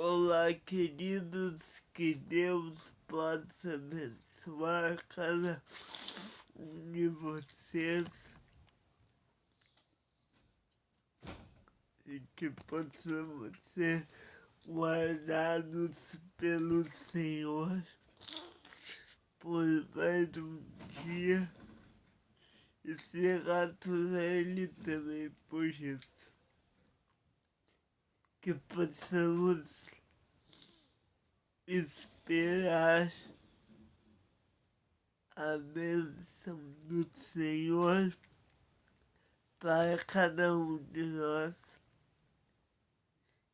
Olá, queridos, que Deus possa abençoar cada um de vocês e que possamos ser guardados pelo Senhor por mais um dia e ser gratos a Ele também por isso. Que possamos esperar a bênção do Senhor para cada um de nós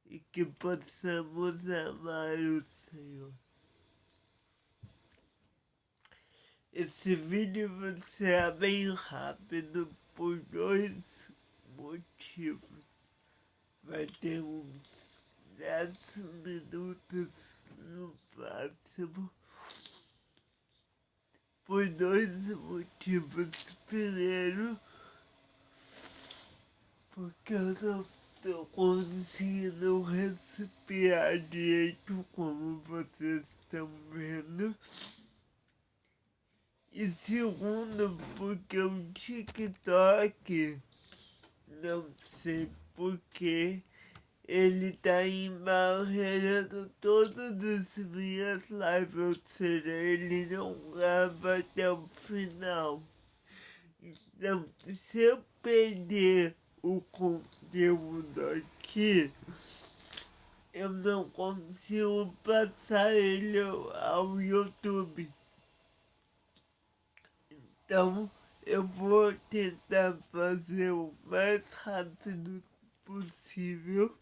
e que possamos amar o Senhor. Esse vídeo será bem rápido por dois motivos. Vai ter uns 10 minutos no máximo. Por dois motivos. Primeiro, porque eu não estou conseguindo respirar direito, como vocês estão vendo. E segundo, porque o TikTok, não sei porquê, ele tá embarreirando todas as minhas lives, ou seja, ele não grava até o final. Então, se eu perder o conteúdo aqui, eu não consigo passar ele ao YouTube. Então, eu vou tentar fazer o mais rápido possível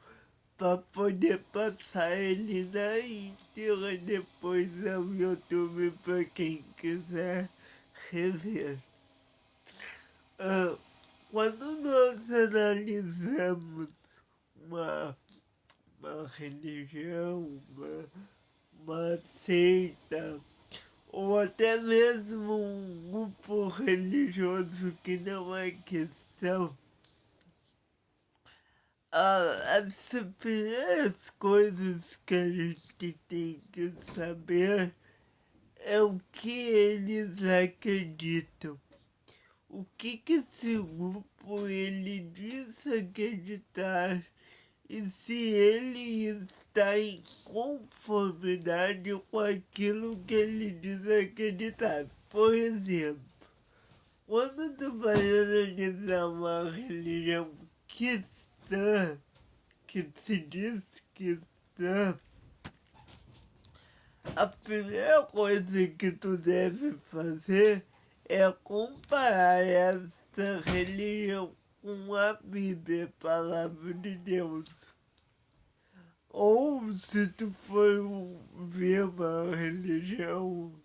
para poder passar ele na íntegra depois ao YouTube para quem quiser rever. Quando nós analisamos uma religião, uma seita, ou até mesmo um grupo religioso que não é questão, as primeiras coisas que a gente tem que saber é o que eles acreditam. O que esse grupo ele diz acreditar e se ele está em conformidade com aquilo que ele diz acreditar. Por exemplo, quando tu vai analisar uma religião cristã, que se diz cristã, a primeira coisa que tu deve fazer é comparar esta religião com a Bíblia, a palavra de Deus. Ou se tu for ver uma religião,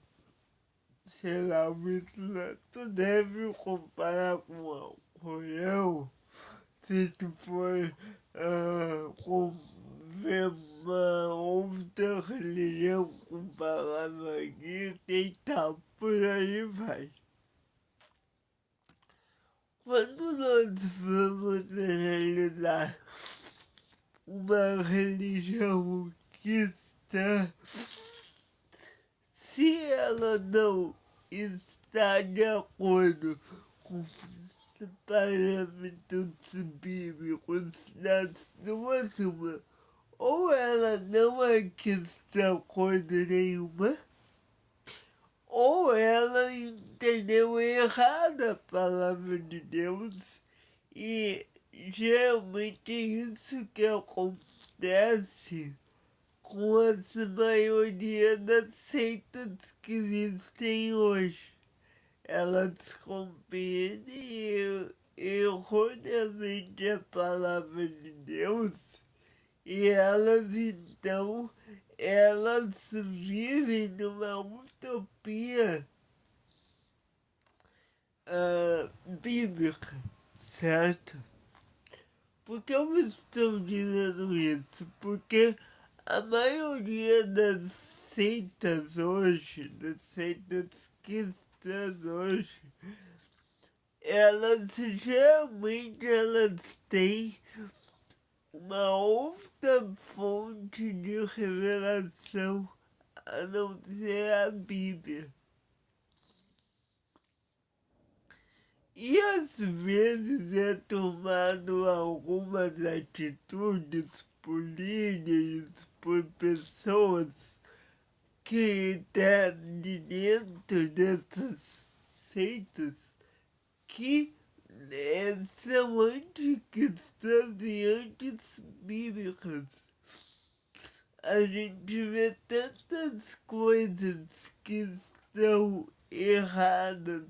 sei lá, o Islã, tu deve comparar com o Corão. Se tu for ver uma outra religião com palavra grita e tal, por aí vai. Quando nós vamos analisar uma religião cristã, se ela não está de acordo com os parâmetros bíblicos das duas, ou ela não é cristã coisa nenhuma, ou ela entendeu errado a palavra de Deus, e geralmente é isso que acontece com a maioria das seitas que existem hoje. Elas compreendem erroneamente a palavra de Deus e elas vivem numa utopia bíblica, certo? Por que eu estou dizendo isso? Porque a maioria das seitas hoje, das seitas cristãs hoje, elas geralmente têm uma outra fonte fonte de revelação a não ser a Bíblia. E às vezes é tomado algumas atitudes por líderes, por pessoas que estão de dentro dessas seitas que são anticristãs e antibíblicas. A gente vê tantas coisas que estão erradas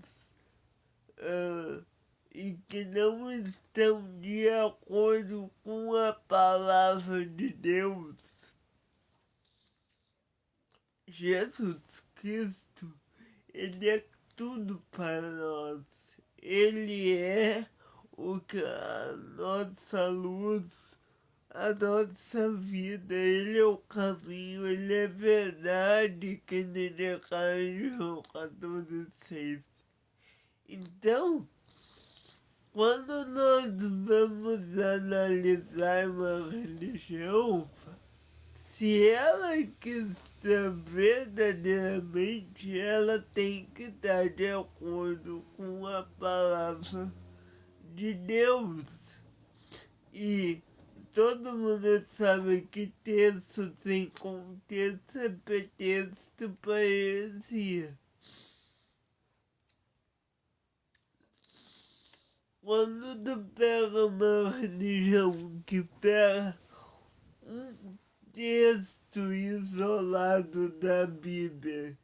e que não estão de acordo com a palavra de Deus. Jesus Cristo, ele é tudo para nós. Ele é a nossa luz, a nossa vida. Ele é o caminho, ele é verdade, que ele declara em João 14:6. Então, quando nós vamos analisar uma religião, se ela é cristã verdadeiramente, ela tem que estar de acordo com a palavra de Deus. E todo mundo sabe que texto sem contexto é pretexto para heresia. Quando tu pega uma religião que pega um texto isolado da Bíblia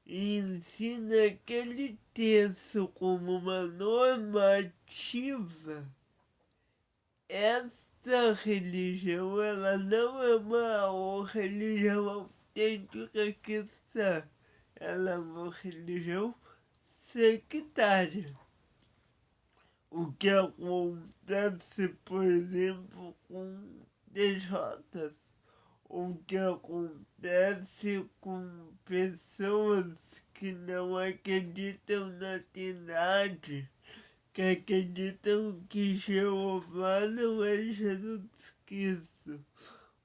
e ensina aquele texto como uma normativa, esta religião ela não é uma religião autêntica cristã, ela é uma religião sectária. O que acontece, por exemplo, com DJs, o que acontece com pessoas que não acreditam na Trindade, que acreditam que Jeová não é Jesus Cristo.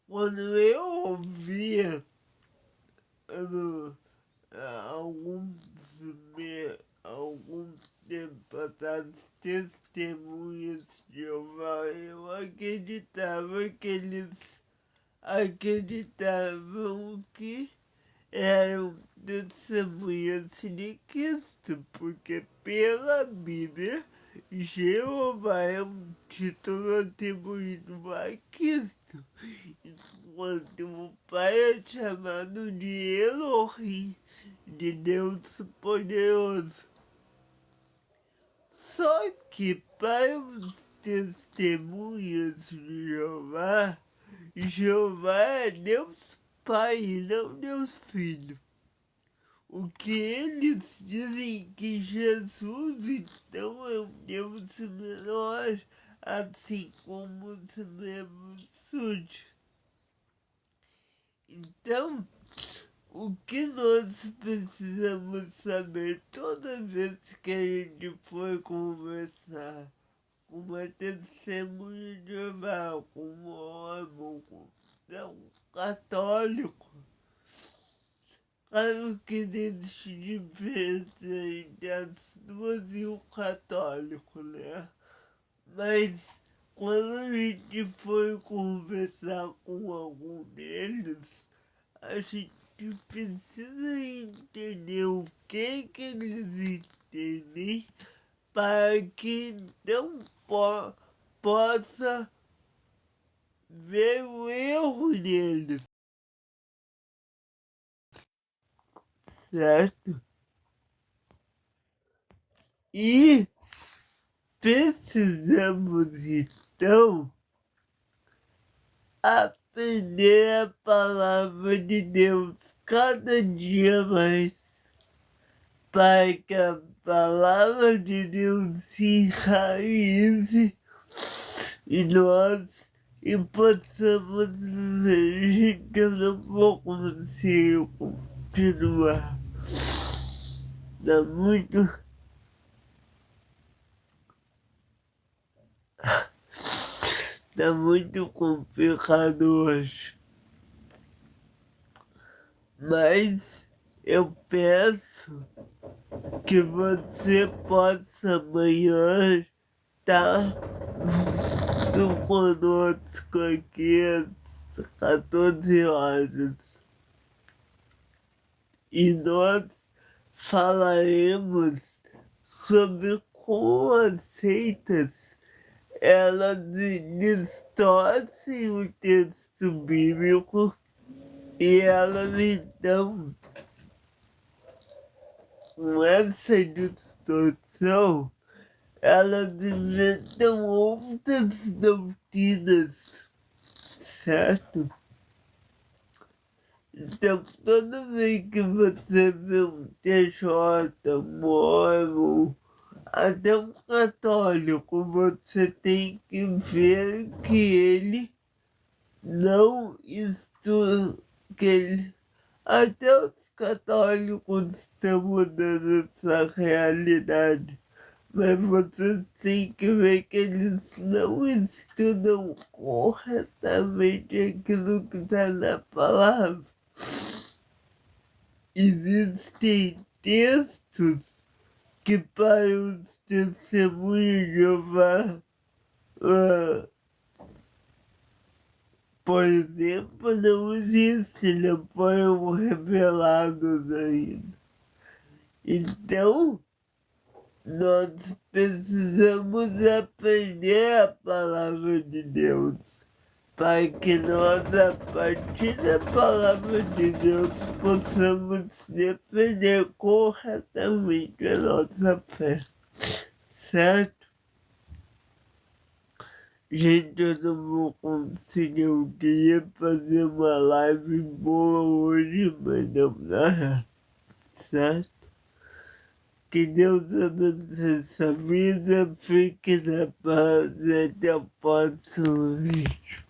Quando eu ouvia algum tempo atrás testemunhas de Jeová, eu acreditava que eles acreditavam que eram testemunhas de Cristo, porque pela Bíblia Jeová é um título atribuído a Cristo, enquanto o Pai é chamado de Elohim, de Deus poderoso. Só que para os testemunhas de Jeová, Jeová é Deus Pai e não Deus Filho. O que eles dizem que Jesus então é um Deus menor, assim como os membros sujos. Então, o que nós precisamos saber toda vez que a gente for conversar com uma testemunha de Jeová, com um mormon, com um católico, claro que existe diferença entre as duas e o católico, né? Mas quando a gente for conversar com algum deles, a gente precisa entender o que eles entendem para que não possa ver o erro deles, certo? E precisamos então aprender a palavra de Deus cada dia mais, para que a palavra de Deus se enraize em nós e possamos ver que eu não vou conseguir continuar. Tá muito complicado hoje. Mas eu peço que você possa amanhã estar junto conosco aqui às 14 horas. E nós falaremos sobre como as seitas elas distorcem o texto bíblico e elas então, com essa distorção, elas inventam outras doutrinas, certo? Então, toda vez que você vê um TJ, Moro, até um católico, você tem que ver que ele não estuda, que ele, até os católicos estão mudando essa realidade. Mas você tem que ver que eles não estudam corretamente aquilo que está na palavra. Existem textos que para os testemunhos de Jeová, por exemplo, não existem, não foram revelados ainda. Então, nós precisamos aprender a palavra de Deus, para que nós, a partir da palavra de Deus, possamos defender corretamente a nossa fé, certo? Gente, eu não vou conseguir, eu queria fazer uma live boa hoje, mas não dá, certo? Que Deus abençoe essa vida, fique na paz e até o próximo vídeo.